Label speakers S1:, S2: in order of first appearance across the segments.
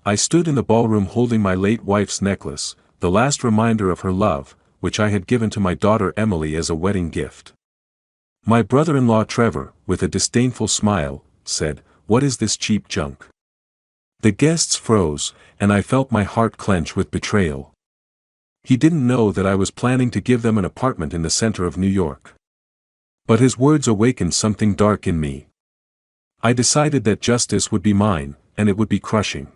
S1: I stood in the ballroom holding my late wife's necklace, the last reminder of her love, which I had given to my daughter Emily as a wedding gift. My brother-in-law Trevor, with a disdainful smile, said, "What is this cheap junk?" The guests froze, and I felt my heart clench with betrayal. He didn't know that I was planning to give them an apartment in the center of New York. But his words awakened something dark in me. I decided that justice would be mine, and it would be crushing.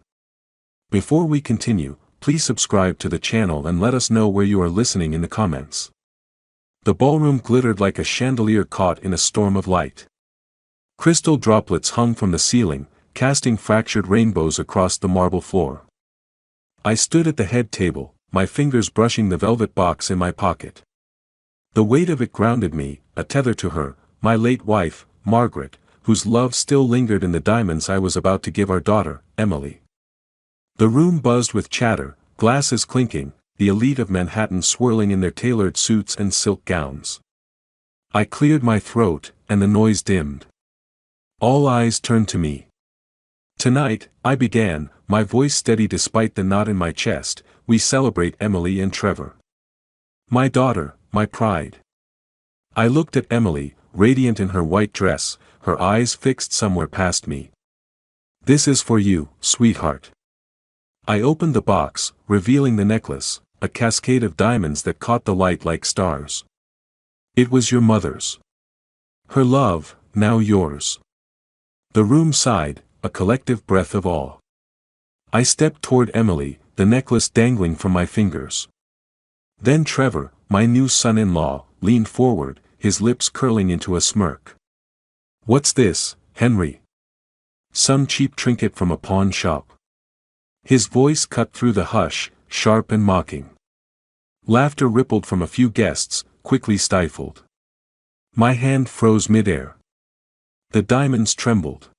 S1: Before we continue, please subscribe to the channel and let us know where you are listening in the comments. The ballroom glittered like a chandelier caught in a storm of light. Crystal droplets hung from the ceiling, casting fractured rainbows across the marble floor. I stood at the head table, my fingers brushing the velvet box in my pocket. The weight of it grounded me, a tether to her, my late wife, Margaret, whose love still lingered in the diamonds I was about to give our daughter, Emily. The room buzzed with chatter, glasses clinking, the elite of Manhattan swirling in their tailored suits and silk gowns. I cleared my throat, and the noise dimmed. All eyes turned to me. "Tonight," I began, my voice steady despite the knot in my chest, "we celebrate Emily and Trevor. My daughter, my pride." I looked at Emily, radiant in her white dress, her eyes fixed somewhere past me. "This is for you, sweetheart." I opened the box, revealing the necklace, a cascade of diamonds that caught the light like stars. "It was your mother's. Her love, now yours." The room sighed, a collective breath of awe. I stepped toward Emily, the necklace dangling from my fingers. Then Trevor, my new son-in-law, leaned forward, his lips curling into a smirk. "What's this, Henry? Some cheap trinket from a pawn shop?" His voice cut through the hush, sharp and mocking. Laughter rippled from a few guests, quickly stifled. My hand froze midair. The diamonds trembled.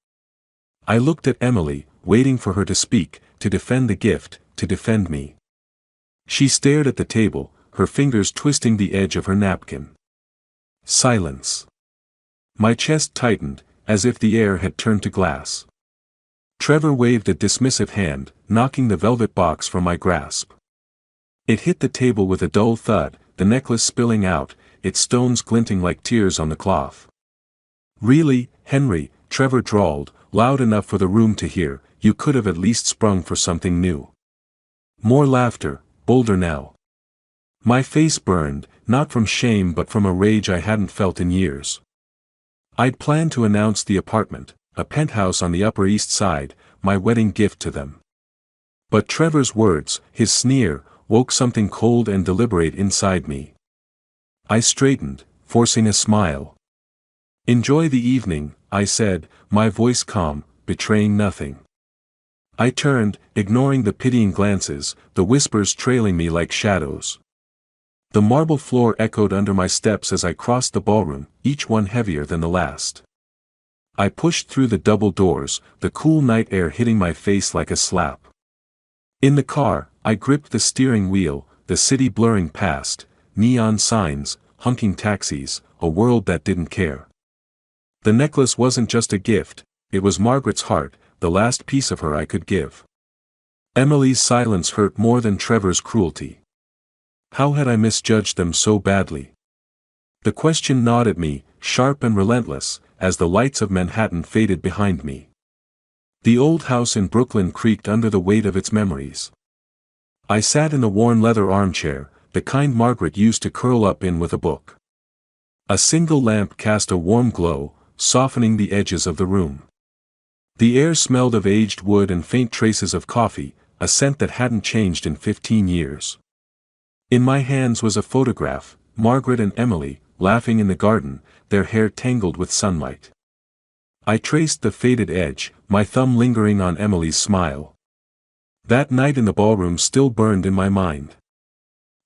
S1: I looked at Emily, waiting for her to speak, to defend the gift, to defend me. She stared at the table, her fingers twisting the edge of her napkin. Silence. My chest tightened, as if the air had turned to glass. Trevor waved a dismissive hand, knocking the velvet box from my grasp. It hit the table with a dull thud, the necklace spilling out, its stones glinting like tears on the cloth. "Really, Henry," Trevor drawled, loud enough for the room to hear, "you could have at least sprung for something new." More laughter, bolder now. My face burned, not from shame but from a rage I hadn't felt in years. I'd planned to announce the apartment, a penthouse on the Upper East Side, my wedding gift to them. But Trevor's words, his sneer, woke something cold and deliberate inside me. I straightened, forcing a smile. "Enjoy the evening," I said, my voice calm, betraying nothing. I turned, ignoring the pitying glances, the whispers trailing me like shadows. The marble floor echoed under my steps as I crossed the ballroom, each one heavier than the last. I pushed through the double doors, the cool night air hitting my face like a slap. In the car, I gripped the steering wheel, the city blurring past, neon signs, honking taxis, a world that didn't care. The necklace wasn't just a gift, it was Margaret's heart, the last piece of her I could give. Emily's silence hurt more than Trevor's cruelty. How had I misjudged them so badly? The question gnawed at me, sharp and relentless, as the lights of Manhattan faded behind me. The old house in Brooklyn creaked under the weight of its memories. I sat in the worn leather armchair, the kind Margaret used to curl up in with a book. A single lamp cast a warm glow, softening the edges of the room. The air smelled of aged wood and faint traces of coffee, a scent that hadn't changed in 15 years. In my hands was a photograph, Margaret and Emily, laughing in the garden, their hair tangled with sunlight. I traced the faded edge, my thumb lingering on Emily's smile. That night in the ballroom still burned in my mind.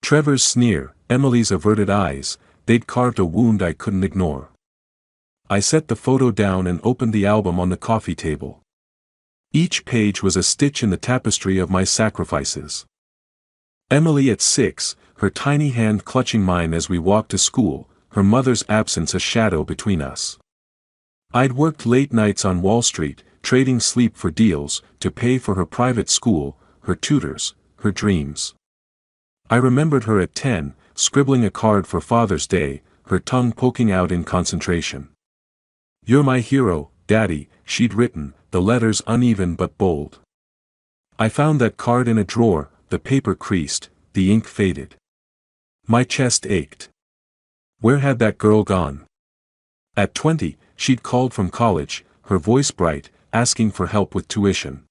S1: Trevor's sneer, Emily's averted eyes, they'd carved a wound I couldn't ignore. I set the photo down and opened the album on the coffee table. Each page was a stitch in the tapestry of my sacrifices. Emily at 6, her tiny hand clutching mine as we walked to school, her mother's absence a shadow between us. I'd worked late nights on Wall Street, trading sleep for deals, to pay for her private school, her tutors, her dreams. I remembered her at 10, scribbling a card for Father's Day, her tongue poking out in concentration. "You're my hero, Daddy," she'd written, the letters uneven but bold. I found that card in a drawer, the paper creased, the ink faded. My chest ached. Where had that girl gone? At 20, she'd called from college, her voice bright, asking for help with tuition.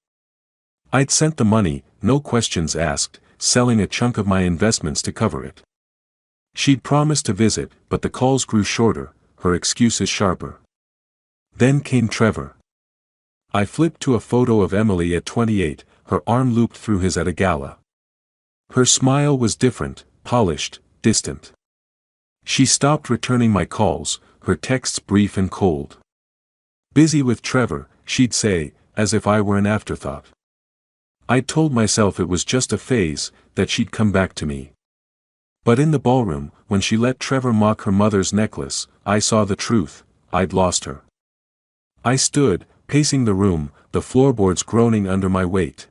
S1: I'd sent the money, no questions asked, selling a chunk of my investments to cover it. She'd promised to visit, but the calls grew shorter, her excuses sharper. Then came Trevor. I flipped to a photo of Emily at 28, her arm looped through his at a gala. Her smile was different, polished, distant. She stopped returning my calls, her texts brief and cold. "Busy with Trevor," she'd say, as if I were an afterthought. I'd told myself it was just a phase, that she'd come back to me. But in the ballroom, when she let Trevor mock her mother's necklace, I saw the truth: I'd lost her. I stood, pacing the room, the floorboards groaning under my weight.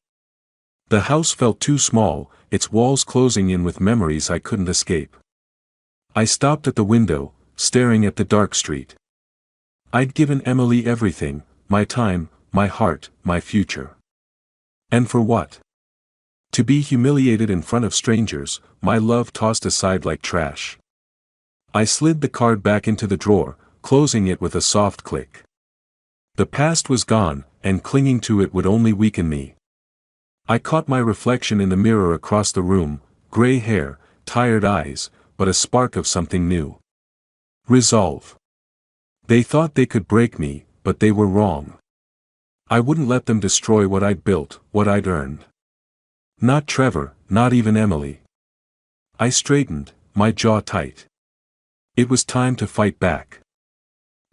S1: The house felt too small, its walls closing in with memories I couldn't escape. I stopped at the window, staring at the dark street. I'd given Emily everything, my time, my heart, my future. And for what? To be humiliated in front of strangers, my love tossed aside like trash. I slid the card back into the drawer, closing it with a soft click. The past was gone, and clinging to it would only weaken me. I caught my reflection in the mirror across the room, gray hair, tired eyes, but a spark of something new. Resolve. They thought they could break me, but they were wrong. I wouldn't let them destroy what I'd built, what I'd earned. Not Trevor, not even Emily. I straightened, my jaw tight. It was time to fight back.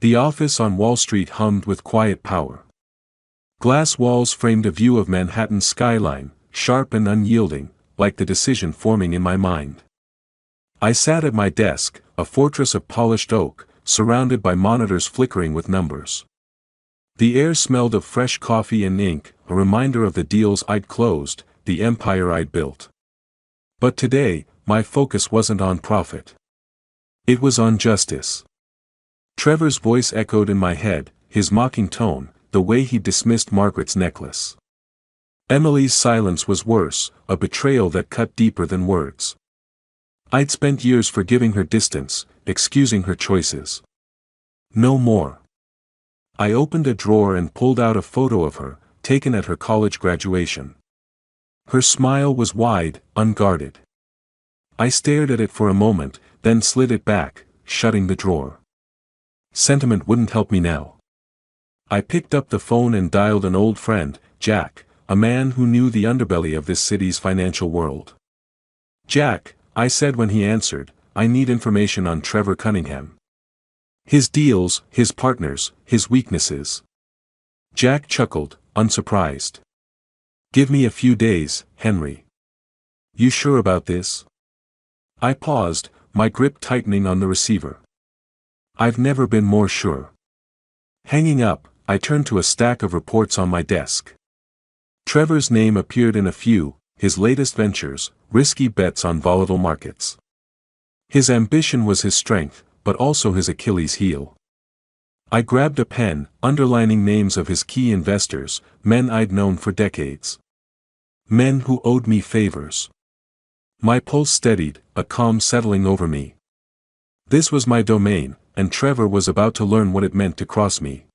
S1: The office on Wall Street hummed with quiet power. Glass walls framed a view of Manhattan's skyline, sharp and unyielding, like the decision forming in my mind. I sat at my desk, a fortress of polished oak, surrounded by monitors flickering with numbers. The air smelled of fresh coffee and ink, a reminder of the deals I'd closed, the empire I'd built. But today, my focus wasn't on profit. It was on justice. Trevor's voice echoed in my head, his mocking tone, the way he dismissed Margaret's necklace. Emily's silence was worse, a betrayal that cut deeper than words. I'd spent years forgiving her distance, excusing her choices. No more. I opened a drawer and pulled out a photo of her, taken at her college graduation. Her smile was wide, unguarded. I stared at it for a moment, then slid it back, shutting the drawer. Sentiment wouldn't help me now. I picked up the phone and dialed an old friend, Jack, a man who knew the underbelly of this city's financial world. "Jack," I said when he answered, "I need information on Trevor Cunningham. His deals, his partners, his weaknesses." Jack chuckled, unsurprised. "Give me a few days, Henry." "You sure about this?" I paused, my grip tightening on the receiver. "I've never been more sure." Hanging up, I turned to a stack of reports on my desk. Trevor's name appeared in a few, his latest ventures, risky bets on volatile markets. His ambition was his strength, but also his Achilles heel. I grabbed a pen, underlining names of his key investors, men I'd known for decades. Men who owed me favors. My pulse steadied, a calm settling over me. This was my domain, and Trevor was about to learn what it meant to cross me.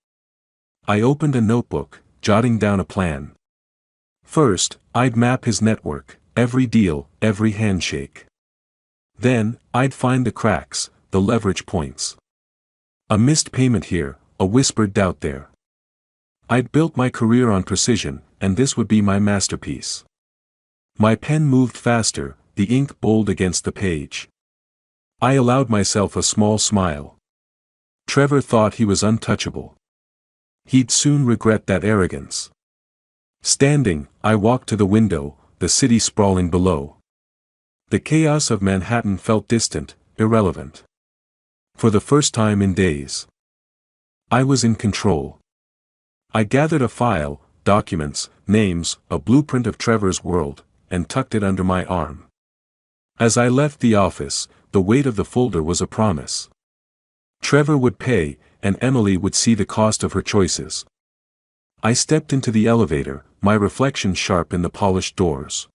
S1: I opened a notebook, jotting down a plan. First, I'd map his network, every deal, every handshake. Then, I'd find the cracks, the leverage points. A missed payment here, a whispered doubt there. I'd built my career on precision, and this would be my masterpiece. My pen moved faster, the ink bold against the page. I allowed myself a small smile. Trevor thought he was untouchable. He'd soon regret that arrogance. Standing, I walked to the window, the city sprawling below. The chaos of Manhattan felt distant, irrelevant. For the first time in days, I was in control. I gathered a file, documents, names, a blueprint of Trevor's world, and tucked it under my arm. As I left the office, the weight of the folder was a promise. Trevor would pay, and Emily would see the cost of her choices. I stepped into the elevator, my reflection sharp in the polished doors.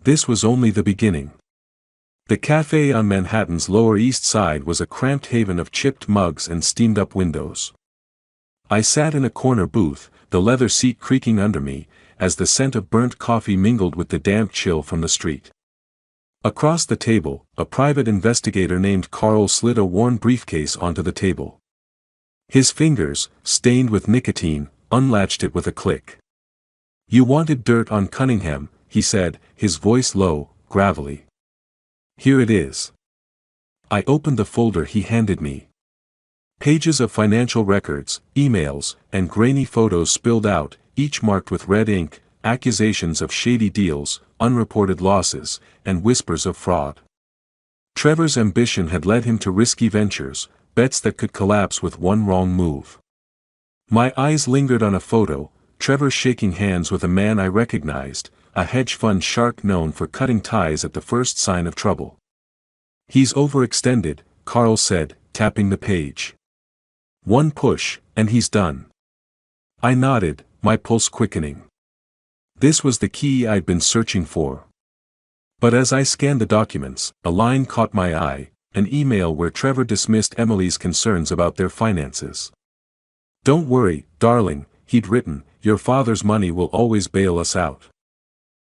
S1: This was only the beginning. The cafe on Manhattan's Lower East Side was a cramped haven of chipped mugs and steamed-up windows. I sat in a corner booth, the leather seat creaking under me, as the scent of burnt coffee mingled with the damp chill from the street. Across the table, a private investigator named Carl slid a worn briefcase onto the table. His fingers, stained with nicotine, unlatched it with a click. "You wanted dirt on Cunningham," he said, his voice low, gravelly. "Here it is." I opened the folder he handed me. Pages of financial records, emails, and grainy photos spilled out, each marked with red ink, accusations of shady deals, unreported losses, and whispers of fraud. Trevor's ambition had led him to risky ventures, bets that could collapse with one wrong move. My eyes lingered on a photo, Trevor shaking hands with a man I recognized, a hedge fund shark known for cutting ties at the first sign of trouble. "He's overextended," Carl said, tapping the page. "One push, and he's done." I nodded, my pulse quickening. This was the key I'd been searching for. But as I scanned the documents, a line caught my eye, an email where Trevor dismissed Emily's concerns about their finances. "Don't worry, darling," he'd written, "your father's money will always bail us out."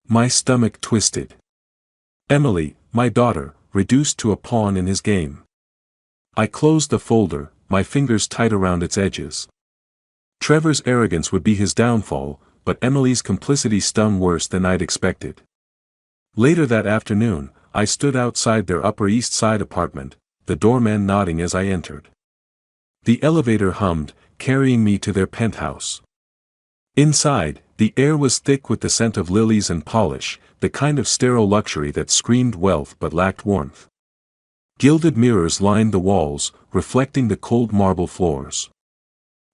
S1: My stomach twisted. Emily, my daughter, reduced to a pawn in his game. I closed the folder, my fingers tight around its edges. Trevor's arrogance would be his downfall, but Emily's complicity stung worse than I'd expected. Later that afternoon, I stood outside their Upper East Side apartment, the doorman nodding as I entered. The elevator hummed, carrying me to their penthouse. Inside, the air was thick with the scent of lilies and polish, the kind of sterile luxury that screamed wealth but lacked warmth. Gilded mirrors lined the walls, reflecting the cold marble floors.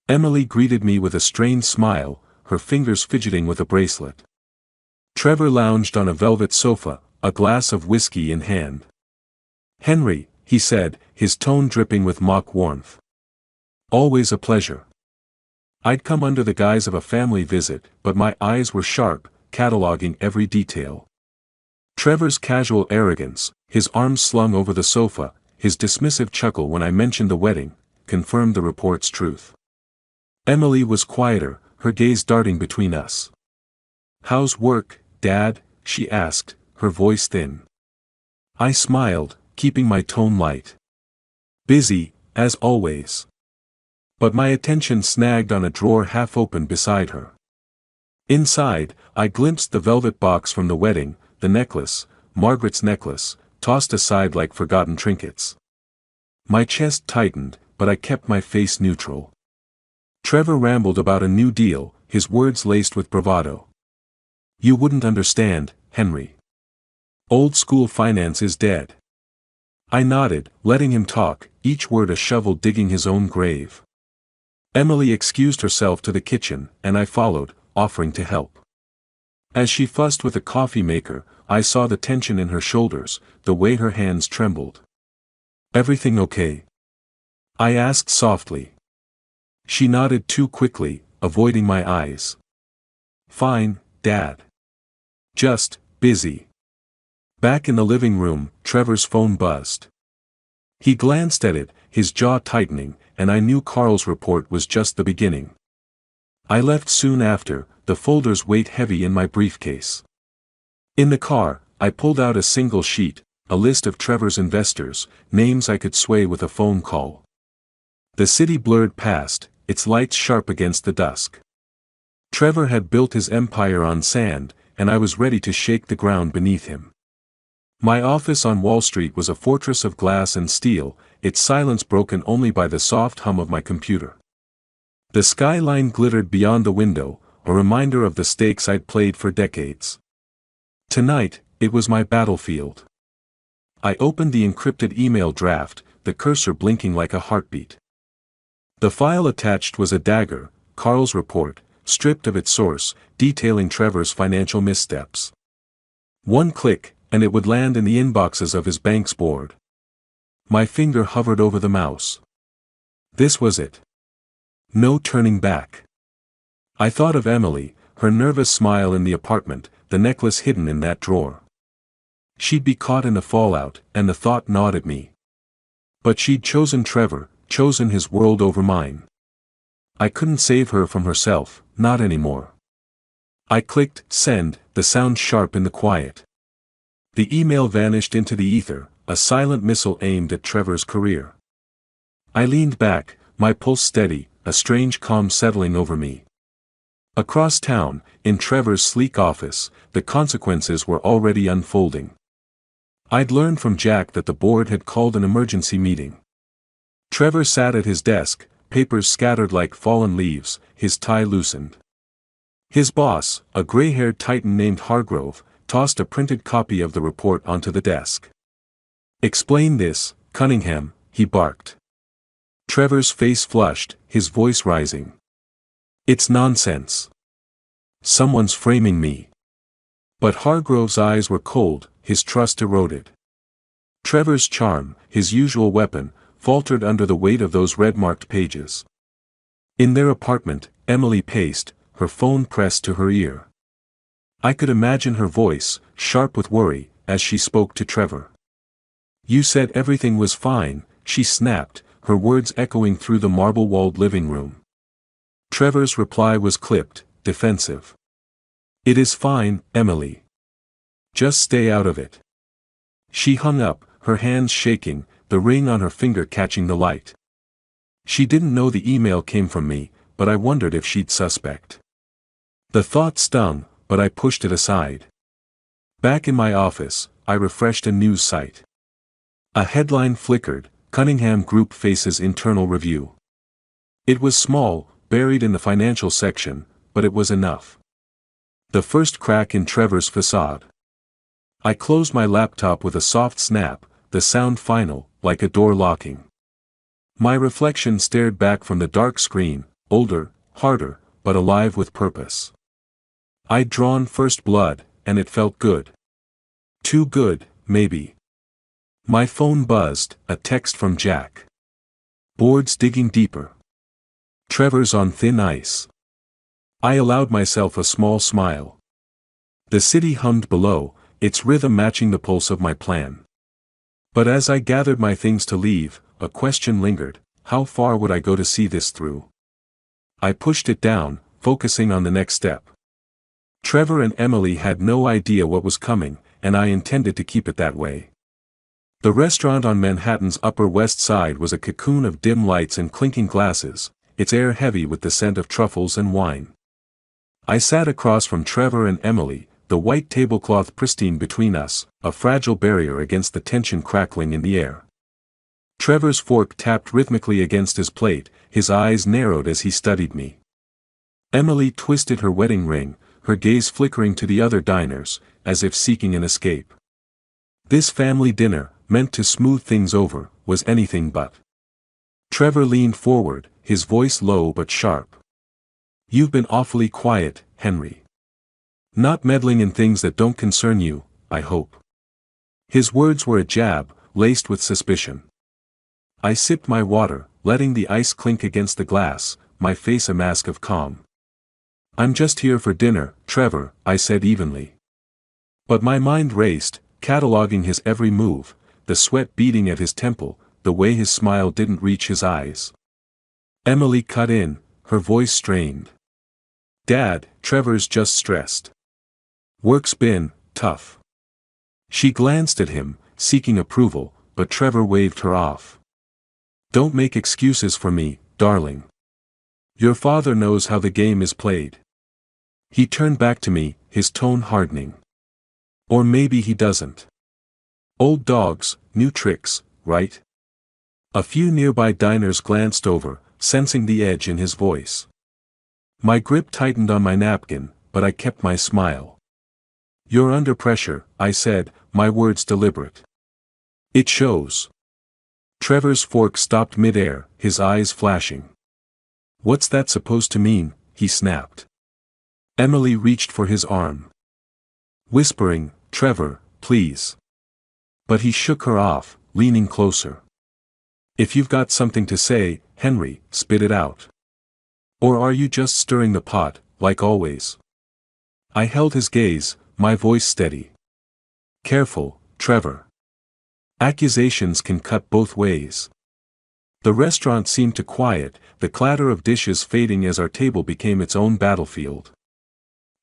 S1: Emily greeted me with a strained smile, her fingers fidgeting with a bracelet. Trevor lounged on a velvet sofa, a glass of whiskey in hand. "Henry," he said, his tone dripping with mock warmth. "Always a pleasure." I'd come under the guise of a family visit, but my eyes were sharp, cataloging every detail. Trevor's casual arrogance, his arms slung over the sofa, his dismissive chuckle when I mentioned the wedding, confirmed the report's truth. Emily was quieter, her gaze darting between us. "How's work, Dad?" she asked, her voice thin. I smiled, keeping my tone light. "Busy, as always." But my attention snagged on a drawer half open beside her. Inside, I glimpsed the velvet box from the wedding, the necklace, Margaret's necklace, tossed aside like forgotten trinkets. My chest tightened, but I kept my face neutral. Trevor rambled about a new deal, his words laced with bravado. "You wouldn't understand, Henry. Old school finance is dead." I nodded, letting him talk, each word a shovel digging his own grave. Emily excused herself to the kitchen, and I followed, offering to help. As she fussed with a coffee maker, I saw the tension in her shoulders, the way her hands trembled. "Everything okay?" I asked softly. She nodded too quickly, avoiding my eyes. "Fine, Dad. Just, busy." Back in the living room, Trevor's phone buzzed. He glanced at it, his jaw tightening, and I knew Carl's report was just the beginning. I left soon after, the folders weighed heavy in my briefcase. In the car, I pulled out a single sheet, a list of Trevor's investors, names I could sway with a phone call. The city blurred past, its lights sharp against the dusk. Trevor had built his empire on sand, and I was ready to shake the ground beneath him. My office on Wall Street was a fortress of glass and steel, its silence broken only by the soft hum of my computer. The skyline glittered beyond the window, a reminder of the stakes I'd played for decades. Tonight, it was my battlefield. I opened the encrypted email draft, the cursor blinking like a heartbeat. The file attached was a dagger, Carl's report, stripped of its source, detailing Trevor's financial missteps. One click, and it would land in the inboxes of his bank's board. My finger hovered over the mouse. This was it. No turning back. I thought of Emily, her nervous smile in the apartment, the necklace hidden in that drawer. She'd be caught in the fallout, and the thought gnawed at me. But she'd chosen Trevor, chosen his world over mine. I couldn't save her from herself, not anymore. I clicked send, the sound sharp in the quiet. The email vanished into the ether, a silent missile aimed at Trevor's career. I leaned back, my pulse steady, a strange calm settling over me. Across town, in Trevor's sleek office, the consequences were already unfolding. I'd learned from Jack that the board had called an emergency meeting. Trevor sat at his desk, papers scattered like fallen leaves, his tie loosened. His boss, a gray-haired titan named Hargrove, tossed a printed copy of the report onto the desk. "Explain this, Cunningham," he barked. Trevor's face flushed, his voice rising. "It's nonsense. Someone's framing me." But Hargrove's eyes were cold, his trust eroded. Trevor's charm, his usual weapon, faltered under the weight of those red-marked pages. In their apartment, Emily paced, her phone pressed to her ear. I could imagine her voice, sharp with worry, as she spoke to Trevor. "You said everything was fine," she snapped, her words echoing through the marble-walled living room. Trevor's reply was clipped, defensive. "It is fine, Emily. Just stay out of it." She hung up, her hands shaking, the ring on her finger catching the light. She didn't know the email came from me, but I wondered if she'd suspect. The thought stung, but I pushed it aside. Back in my office, I refreshed a news site. A headline flickered, "Cunningham Group faces internal review." It was small, buried in the financial section, but it was enough. The first crack in Trevor's facade. I closed my laptop with a soft snap, the sound final, like a door locking. My reflection stared back from the dark screen, older, harder, but alive with purpose. I'd drawn first blood, and it felt good. Too good, maybe. My phone buzzed, a text from Jack. "Board's digging deeper. Trevor's on thin ice." I allowed myself a small smile. The city hummed below, its rhythm matching the pulse of my plan. But as I gathered my things to leave, a question lingered: how far would I go to see this through? I pushed it down, focusing on the next step. Trevor and Emily had no idea what was coming, and I intended to keep it that way. The restaurant on Manhattan's Upper West Side was a cocoon of dim lights and clinking glasses, its air heavy with the scent of truffles and wine. I sat across from Trevor and Emily, the white tablecloth pristine between us, a fragile barrier against the tension crackling in the air. Trevor's fork tapped rhythmically against his plate, his eyes narrowed as he studied me. Emily twisted her wedding ring, her gaze flickering to the other diners, as if seeking an escape. This family dinner, meant to smooth things over, was anything but. Trevor leaned forward, his voice low but sharp. "You've been awfully quiet, Henry. Not meddling in things that don't concern you, I hope." His words were a jab, laced with suspicion. I sipped my water, letting the ice clink against the glass, my face a mask of calm. "I'm just here for dinner, Trevor," I said evenly. But my mind raced, cataloging his every move, the sweat beating at his temple, the way his smile didn't reach his eyes. Emily cut in, her voice strained. "Dad, Trevor's just stressed. Work's been tough." She glanced at him, seeking approval, but Trevor waved her off. "Don't make excuses for me, darling. Your father knows how the game is played." He turned back to me, his tone hardening. "Or maybe he doesn't. Old dogs, new tricks, right?" A few nearby diners glanced over, sensing the edge in his voice. My grip tightened on my napkin, but I kept my smile. "You're under pressure," I said, my words deliberate. "It shows." Trevor's fork stopped mid-air, his eyes flashing. "What's that supposed to mean?" he snapped. Emily reached for his arm, whispering, "Trevor, please." But he shook her off, leaning closer. "If you've got something to say, Henry, spit it out. Or are you just stirring the pot, like always?" I held his gaze, my voice steady. "Careful, Trevor. Accusations can cut both ways." The restaurant seemed to quiet, the clatter of dishes fading as our table became its own battlefield.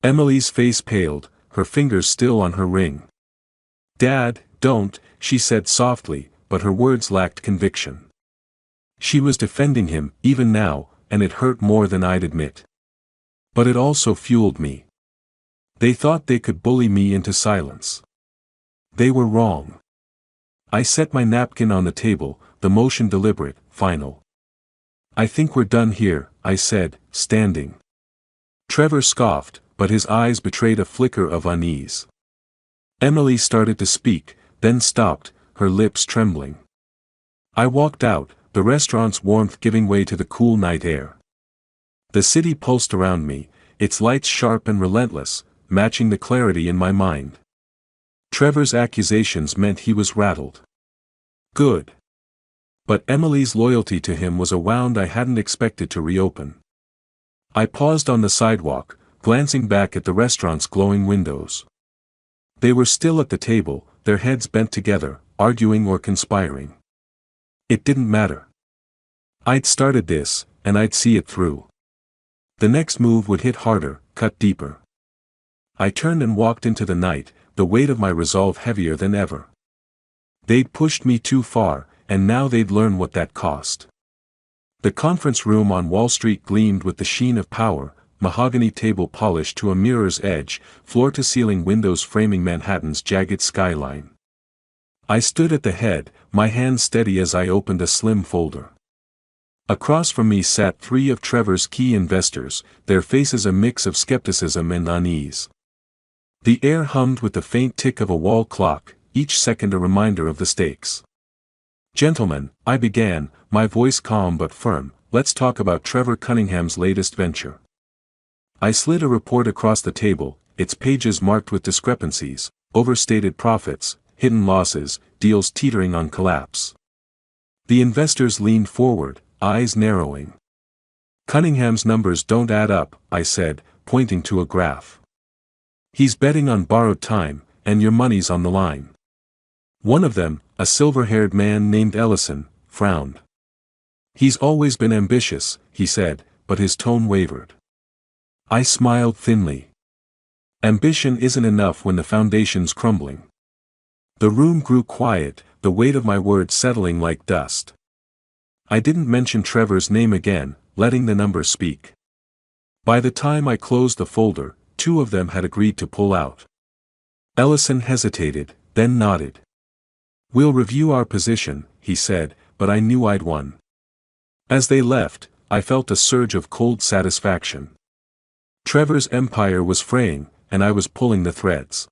S1: Emily's face paled, her fingers still on her ring. "Dad, don't," she said softly, but her words lacked conviction. She was defending him, even now, and it hurt more than I'd admit. But it also fueled me. They thought they could bully me into silence. They were wrong. I set my napkin on the table, the motion deliberate, final. "I think we're done here," I said, standing. Trevor scoffed, but his eyes betrayed a flicker of unease. Emily started to speak, then stopped, her lips trembling. I walked out, the restaurant's warmth giving way to the cool night air. The city pulsed around me, its lights sharp and relentless, matching the clarity in my mind. Trevor's accusations meant he was rattled. Good. But Emily's loyalty to him was a wound I hadn't expected to reopen. I paused on the sidewalk, glancing back at the restaurant's glowing windows. They were still at the table, their heads bent together, arguing or conspiring. It didn't matter. I'd started this, and I'd see it through. The next move would hit harder, cut deeper. I turned and walked into the night, the weight of my resolve heavier than ever. They'd pushed me too far, and now they'd learn what that cost. The conference room on Wall Street gleamed with the sheen of power, mahogany table polished to a mirror's edge, floor-to-ceiling windows framing Manhattan's jagged skyline. I stood at the head, my hand steady as I opened a slim folder. Across from me sat 3 of Trevor's key investors, their faces a mix of skepticism and unease. The air hummed with the faint tick of a wall clock, each second a reminder of the stakes. "Gentlemen," I began, my voice calm but firm, "let's talk about Trevor Cunningham's latest venture." I slid a report across the table, its pages marked with discrepancies, overstated profits, hidden losses, deals teetering on collapse. The investors leaned forward, eyes narrowing. "Cunningham's numbers don't add up," I said, pointing to a graph. "He's betting on borrowed time, and your money's on the line." One of them, a silver-haired man named Ellison, frowned. "He's always been ambitious," he said, but his tone wavered. I smiled thinly. Ambition isn't enough when the foundation's crumbling. The room grew quiet, the weight of my words settling like dust. I didn't mention Trevor's name again, letting the numbers speak. By the time I closed the folder, 2 of them had agreed to pull out. Ellison hesitated, then nodded. "We'll review our position," he said, but I knew I'd won. As they left, I felt a surge of cold satisfaction. Trevor's empire was fraying, and I was pulling the threads.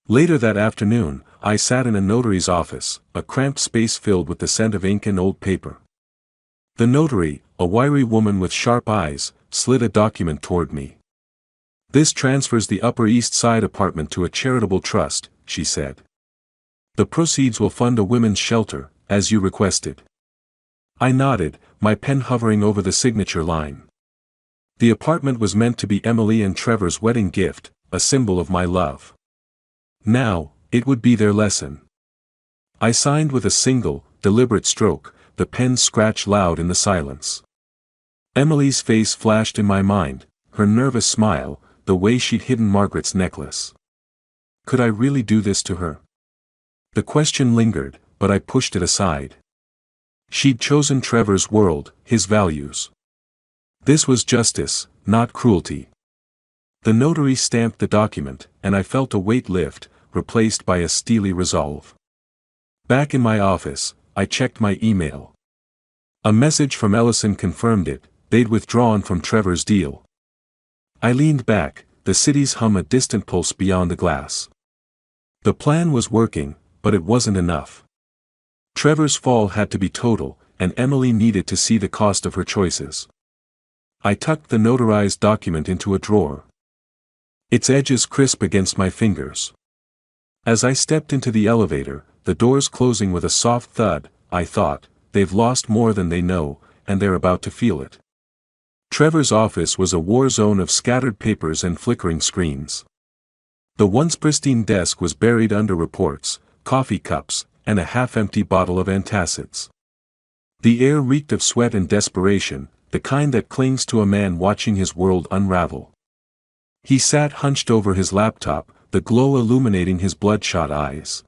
S1: Later that afternoon, I sat in a notary's office, a cramped space filled with the scent of ink and old paper. The notary, a wiry woman with sharp eyes, slid a document toward me. "This transfers the Upper East Side apartment to a charitable trust," she said. "The proceeds will fund a women's shelter, as you requested." I nodded, my pen hovering over the signature line. The apartment was meant to be Emily and Trevor's wedding gift, a symbol of my love. Now, it would be their lesson. I signed with a single, deliberate stroke, the pen scratched loud in the silence. Emily's face flashed in my mind, her nervous smile, the way she'd hidden Margaret's necklace. Could I really do this to her? The question lingered, but I pushed it aside. She'd chosen Trevor's world, his values. This was justice, not cruelty. The notary stamped the document, and I felt a weight lift, replaced by a steely resolve. Back in my office, I checked my email. A message from Ellison confirmed it, they'd withdrawn from Trevor's deal. I leaned back, the city's hum a distant pulse beyond the glass. The plan was working, but it wasn't enough. Trevor's fall had to be total, and Emily needed to see the cost of her choices. I tucked the notarized document into a drawer. Its edges crisp against my fingers. As I stepped into the elevator, the doors closing with a soft thud, I thought, they've lost more than they know, and they're about to feel it. Trevor's office was a war zone of scattered papers and flickering screens. The once pristine desk was buried under reports, coffee cups, and a half-empty bottle of antacids. The air reeked of sweat and desperation, the kind that clings to a man watching his world unravel. He sat hunched over his laptop, the glow illuminating his bloodshot eyes.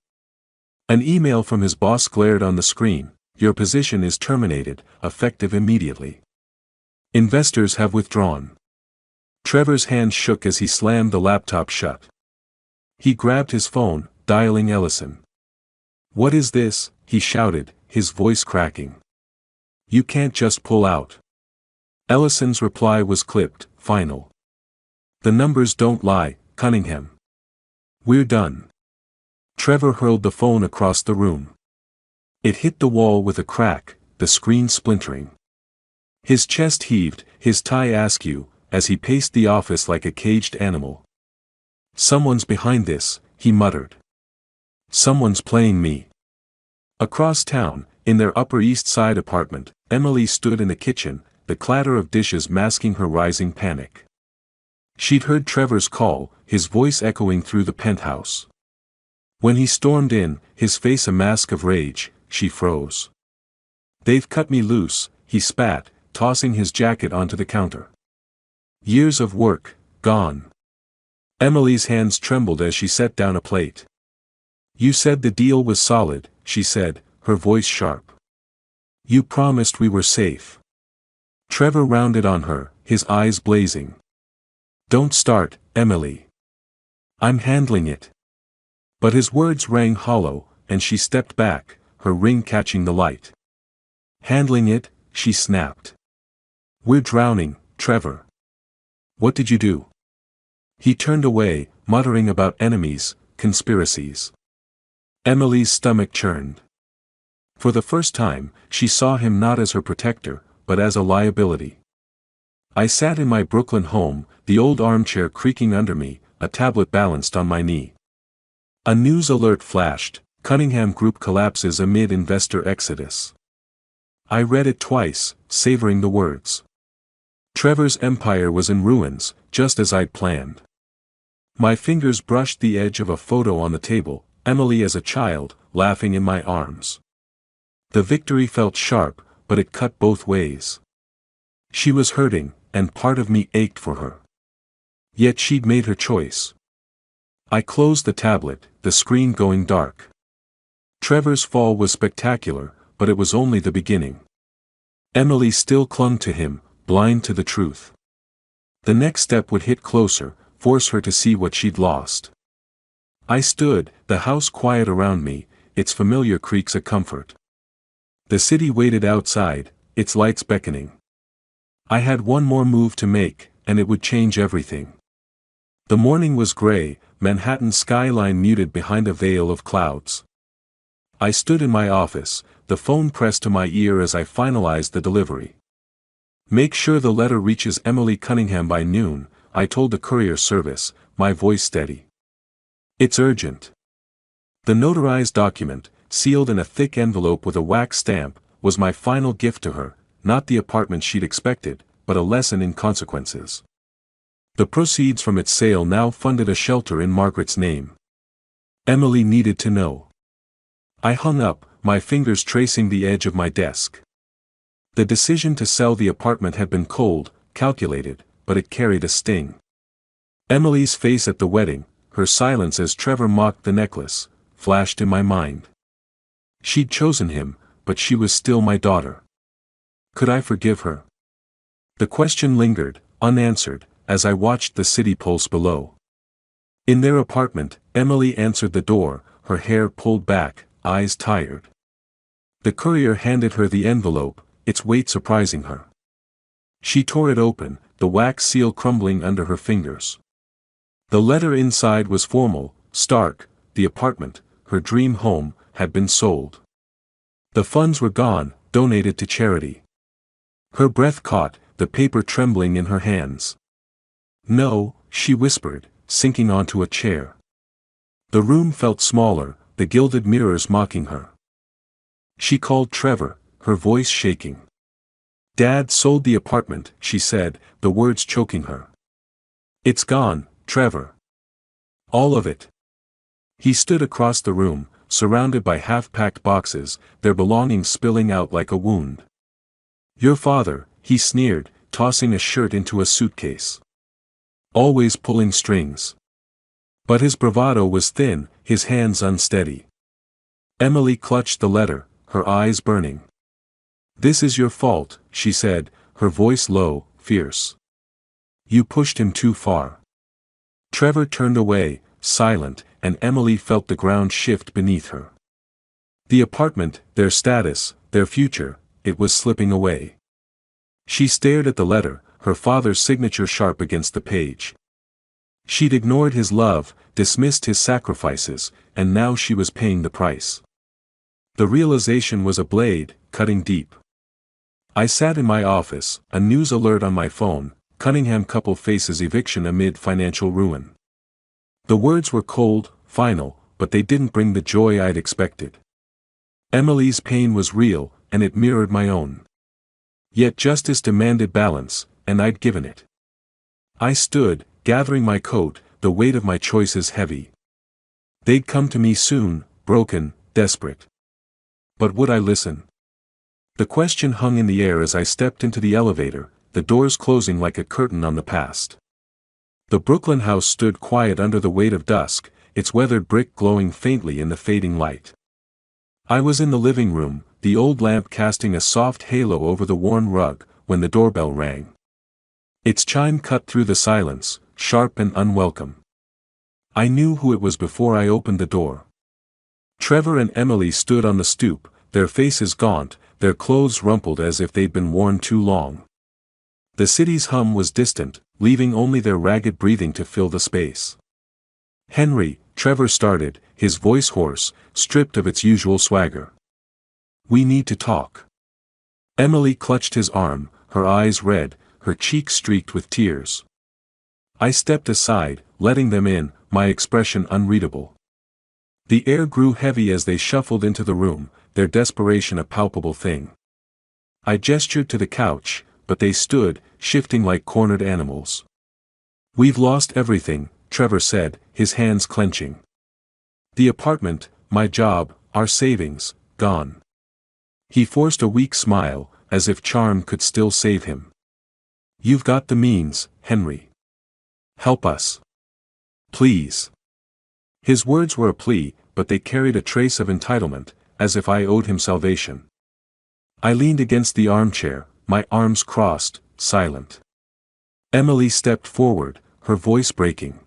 S1: An email from his boss glared on the screen. Your position is terminated, effective immediately. Investors have withdrawn. Trevor's hand shook as he slammed the laptop shut. He grabbed his phone, dialing Ellison. What is this? He shouted, his voice cracking. You can't just pull out. Ellison's reply was clipped, final. The numbers don't lie, Cunningham. We're done. Trevor hurled the phone across the room. It hit the wall with a crack, the screen splintering. His chest heaved, his tie askew, as he paced the office like a caged animal. Someone's behind this, he muttered. Someone's playing me. Across town, in their Upper East Side apartment, Emily stood in the kitchen, the clatter of dishes masking her rising panic. She'd heard Trevor's call, his voice echoing through the penthouse. When he stormed in, his face a mask of rage, she froze. They've cut me loose, he spat, tossing his jacket onto the counter. Years of work, gone. Emily's hands trembled as she set down a plate. You said the deal was solid, she said, her voice sharp. You promised we were safe. Trevor rounded on her, his eyes blazing. Don't start, Emily. I'm handling it. But his words rang hollow, and she stepped back, her ring catching the light. Handling it, she snapped. We're drowning, Trevor. What did you do? He turned away, muttering about enemies, conspiracies. Emily's stomach churned. For the first time, she saw him not as her protector, but as a liability. I sat in my Brooklyn home, the old armchair creaking under me, a tablet balanced on my knee. A news alert flashed, Cunningham Group collapses amid investor exodus. I read it twice, savoring the words. Trevor's empire was in ruins, just as I'd planned. My fingers brushed the edge of a photo on the table, Emily as a child, laughing in my arms. The victory felt sharp, but it cut both ways. She was hurting, and part of me ached for her. Yet she'd made her choice. I closed the tablet, the screen going dark. Trevor's fall was spectacular, but it was only the beginning. Emily still clung to him, blind to the truth. The next step would hit closer, force her to see what she'd lost. I stood, the house quiet around me, its familiar creaks a comfort. The city waited outside, its lights beckoning. I had one more move to make, and it would change everything. The morning was gray, Manhattan's skyline muted behind a veil of clouds. I stood in my office, the phone pressed to my ear as I finalized the delivery. Make sure the letter reaches Emily Cunningham by noon, I told the courier service, my voice steady. It's urgent. The notarized document, sealed in a thick envelope with a wax stamp, was my final gift to her, not the apartment she'd expected, but a lesson in consequences. The proceeds from its sale now funded a shelter in Margaret's name. Emily needed to know. I hung up, my fingers tracing the edge of my desk. The decision to sell the apartment had been cold, calculated, but it carried a sting. Emily's face at the wedding, her silence as Trevor mocked the necklace, flashed in my mind. She'd chosen him, but she was still my daughter. Could I forgive her? The question lingered, unanswered, as I watched the city pulse below. In their apartment, Emily answered the door, her hair pulled back, eyes tired. The courier handed her the envelope, its weight surprising her. She tore it open, the wax seal crumbling under her fingers. The letter inside was formal, stark, the apartment, her dream home, had been sold. The funds were gone, donated to charity. Her breath caught, the paper trembling in her hands. "No," she whispered, sinking onto a chair. The room felt smaller, the gilded mirrors mocking her. She called Trevor, her voice shaking. "Dad sold the apartment," she said, the words choking her. "It's gone, Trevor. All of it." He stood across the room, surrounded by half-packed boxes, their belongings spilling out like a wound. "Your father," he sneered, tossing a shirt into a suitcase. "Always pulling strings." But his bravado was thin, his hands unsteady. Emily clutched the letter, her eyes burning. "This is your fault," she said, her voice low, fierce. "You pushed him too far." Trevor turned away, silent, and Emily felt the ground shift beneath her. The apartment, their status, their future, it was slipping away. She stared at the letter, her father's signature sharp against the page. She'd ignored his love, dismissed his sacrifices, and now she was paying the price. The realization was a blade, cutting deep. I sat in my office, a news alert on my phone, Cunningham couple faces eviction amid financial ruin. The words were cold, final, but they didn't bring the joy I'd expected. Emily's pain was real, and it mirrored my own. Yet justice demanded balance, and I'd given it. I stood, gathering my coat, the weight of my choices heavy. They'd come to me soon, broken, desperate. But would I listen? The question hung in the air as I stepped into the elevator, the doors closing like a curtain on the past. The Brooklyn house stood quiet under the weight of dusk, its weathered brick glowing faintly in the fading light. I was in the living room, the old lamp casting a soft halo over the worn rug, when the doorbell rang. Its chime cut through the silence, sharp and unwelcome. I knew who it was before I opened the door. Trevor and Emily stood on the stoop, their faces gaunt, their clothes rumpled as if they'd been worn too long. The city's hum was distant, leaving only their ragged breathing to fill the space. "Henry," Trevor started, his voice hoarse, stripped of its usual swagger. "We need to talk." Emily clutched his arm, her eyes red, her cheeks streaked with tears. I stepped aside, letting them in, my expression unreadable. The air grew heavy as they shuffled into the room, their desperation a palpable thing. I gestured to the couch, but they stood, shifting like cornered animals. "We've lost everything," Trevor said, his hands clenching. "The apartment, my job, our savings, gone." He forced a weak smile, as if charm could still save him. "You've got the means, Henry. Help us. Please." His words were a plea, but they carried a trace of entitlement, as if I owed him salvation. I leaned against the armchair, my arms crossed, silent. Emily stepped forward, her voice breaking.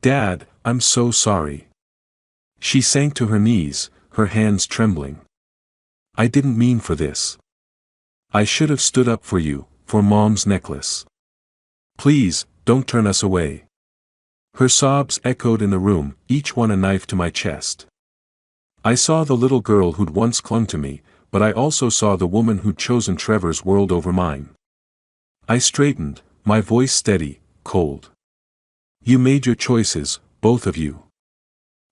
S1: "Dad, I'm so sorry." She sank to her knees, her hands trembling. "I didn't mean for this. I should have stood up for you, for Mom's necklace. Please, don't turn us away." Her sobs echoed in the room, each one a knife to my chest. I saw the little girl who'd once clung to me, but I also saw the woman who'd chosen Trevor's world over mine. I straightened, my voice steady, cold. "You made your choices, both of you."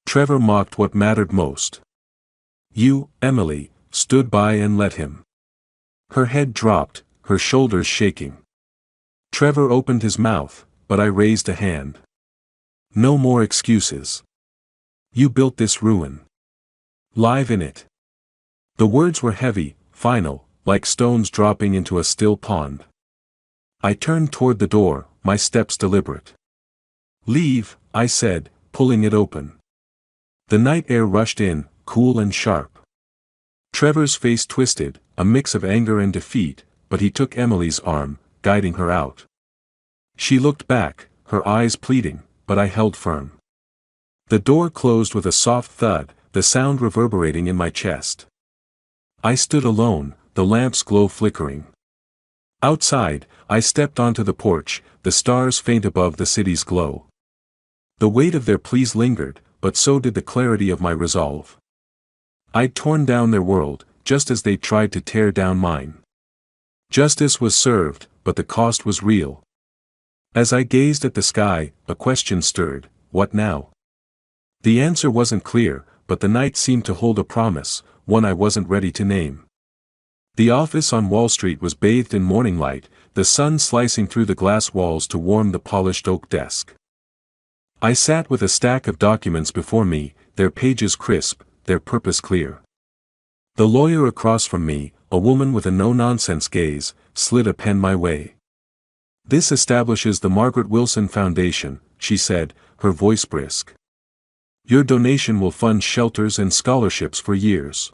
S1: Trevor mocked what mattered most. "You, Emily, stood by and let him." Her head dropped, her shoulders shaking. Trevor opened his mouth, but I raised a hand. "No more excuses. You built this ruin. Live in it." The words were heavy, final, like stones dropping into a still pond. I turned toward the door, my steps deliberate. "Leave," I said, pulling it open. The night air rushed in, cool and sharp. Trevor's face twisted, a mix of anger and defeat, but he took Emily's arm, guiding her out. She looked back, her eyes pleading, but I held firm. The door closed with a soft thud, the sound reverberating in my chest. I stood alone, the lamp's glow flickering. Outside, I stepped onto the porch, the stars faint above the city's glow. The weight of their pleas lingered, but so did the clarity of my resolve. I'd torn down their world, just as they tried to tear down mine. Justice was served, but the cost was real. As I gazed at the sky, a question stirred: what now? The answer wasn't clear, but the night seemed to hold a promise, one I wasn't ready to name. The office on Wall Street was bathed in morning light, the sun slicing through the glass walls to warm the polished oak desk. I sat with a stack of documents before me, their pages crisp, their purpose clear. The lawyer across from me, a woman with a no-nonsense gaze, slid a pen my way. "This establishes the Margaret Wilson Foundation," she said, her voice brisk. "Your donation will fund shelters and scholarships for years."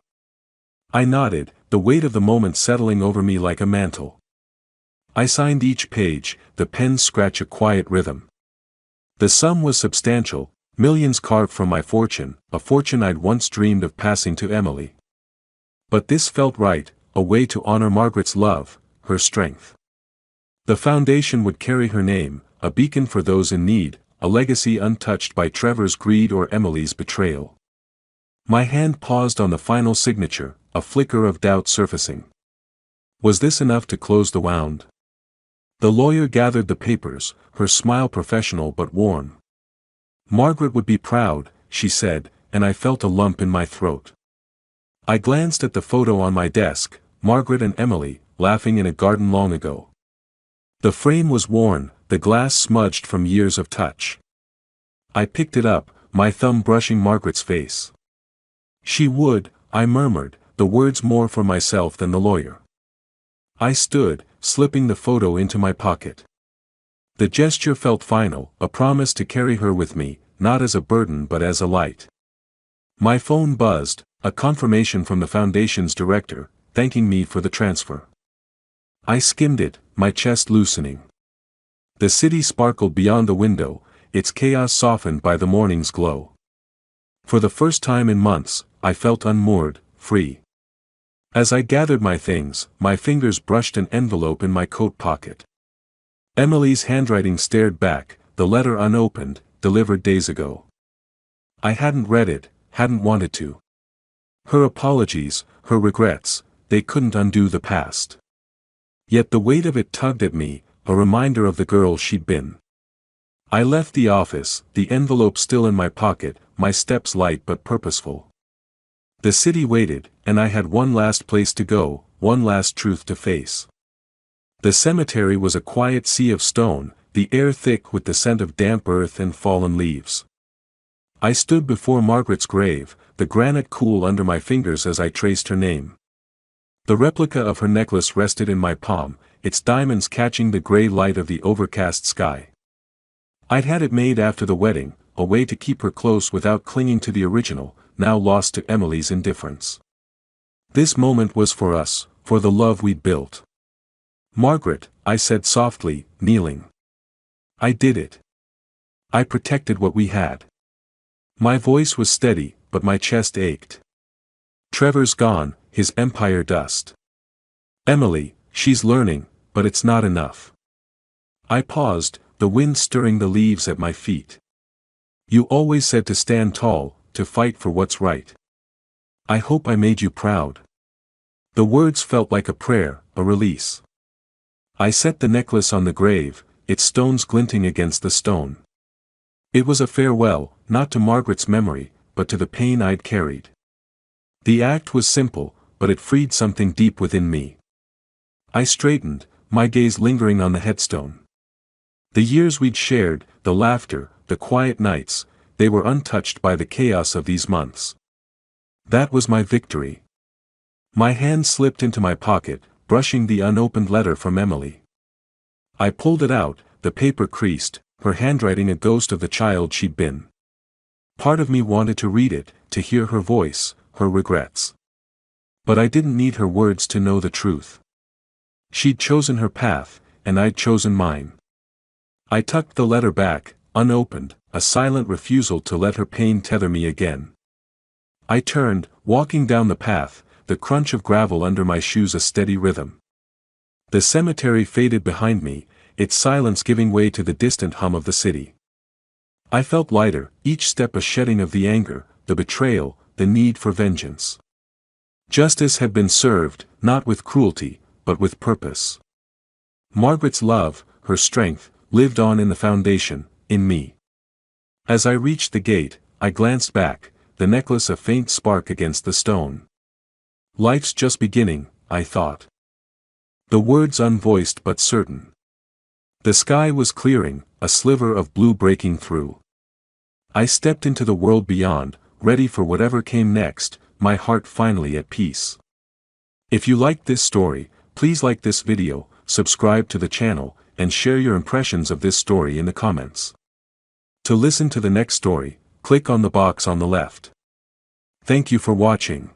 S1: I nodded, the weight of the moment settling over me like a mantle. I signed each page, the pen scratch a quiet rhythm. The sum was substantial, millions carved from my fortune, a fortune I'd once dreamed of passing to Emily. But this felt right, a way to honor Margaret's love, her strength. The foundation would carry her name, a beacon for those in need, a legacy untouched by Trevor's greed or Emily's betrayal. My hand paused on the final signature, a flicker of doubt surfacing. Was this enough to close the wound? The lawyer gathered the papers, her smile professional but warm. "Margaret would be proud," she said, and I felt a lump in my throat. I glanced at the photo on my desk, Margaret and Emily, laughing in a garden long ago. The frame was worn, the glass smudged from years of touch. I picked it up, my thumb brushing Margaret's face. "She would," I murmured, the words more for myself than the lawyer. I stood, slipping the photo into my pocket. The gesture felt final, a promise to carry her with me, not as a burden but as a light. My phone buzzed, a confirmation from the foundation's director, thanking me for the transfer. I skimmed it, my chest loosening. The city sparkled beyond the window, its chaos softened by the morning's glow. For the first time in months, I felt unmoored, free. As I gathered my things, my fingers brushed an envelope in my coat pocket. Emily's handwriting stared back, the letter unopened, delivered days ago. I hadn't read it, hadn't wanted to. Her apologies, her regrets, they couldn't undo the past. Yet the weight of it tugged at me, a reminder of the girl she'd been. I left the office, the envelope still in my pocket, my steps light but purposeful. The city waited, and I had one last place to go, one last truth to face. The cemetery was a quiet sea of stone, the air thick with the scent of damp earth and fallen leaves. I stood before Margaret's grave, the granite cool under my fingers as I traced her name. The replica of her necklace rested in my palm, its diamonds catching the gray light of the overcast sky. I'd had it made after the wedding, a way to keep her close without clinging to the original, now lost to Emily's indifference. This moment was for us, for the love we'd built. "Margaret," I said softly, kneeling. "I did it. I protected what we had." My voice was steady, but my chest ached. "Trevor's gone, his empire dust. Emily, she's learning, but it's not enough." I paused, the wind stirring the leaves at my feet. "You always said to stand tall, to fight for what's right. I hope I made you proud." The words felt like a prayer, a release. I set the necklace on the grave, its stones glinting against the stone. It was a farewell, not to Margaret's memory, but to the pain I'd carried. The act was simple, but it freed something deep within me. I straightened, my gaze lingering on the headstone. The years we'd shared, the laughter, the quiet nights, they were untouched by the chaos of these months. That was my victory. My hand slipped into my pocket, brushing the unopened letter from Emily. I pulled it out, the paper creased, her handwriting a ghost of the child she'd been. Part of me wanted to read it, to hear her voice, her regrets. But I didn't need her words to know the truth. She'd chosen her path, and I'd chosen mine. I tucked the letter back, unopened, a silent refusal to let her pain tether me again. I turned, walking down the path, the crunch of gravel under my shoes a steady rhythm. The cemetery faded behind me, its silence giving way to the distant hum of the city. I felt lighter, each step a shedding of the anger, the betrayal, the need for vengeance. Justice had been served, not with cruelty, but with purpose. Margaret's love, her strength, lived on in the foundation, in me. As I reached the gate, I glanced back, the necklace a faint spark against the stone. Life's just beginning, I thought. The words unvoiced but certain. The sky was clearing, a sliver of blue breaking through. I stepped into the world beyond, ready for whatever came next, my heart finally at peace. If you liked this story, please like this video, subscribe to the channel, and share your impressions of this story in the comments. To listen to the next story, click on the box on the left. Thank you for watching.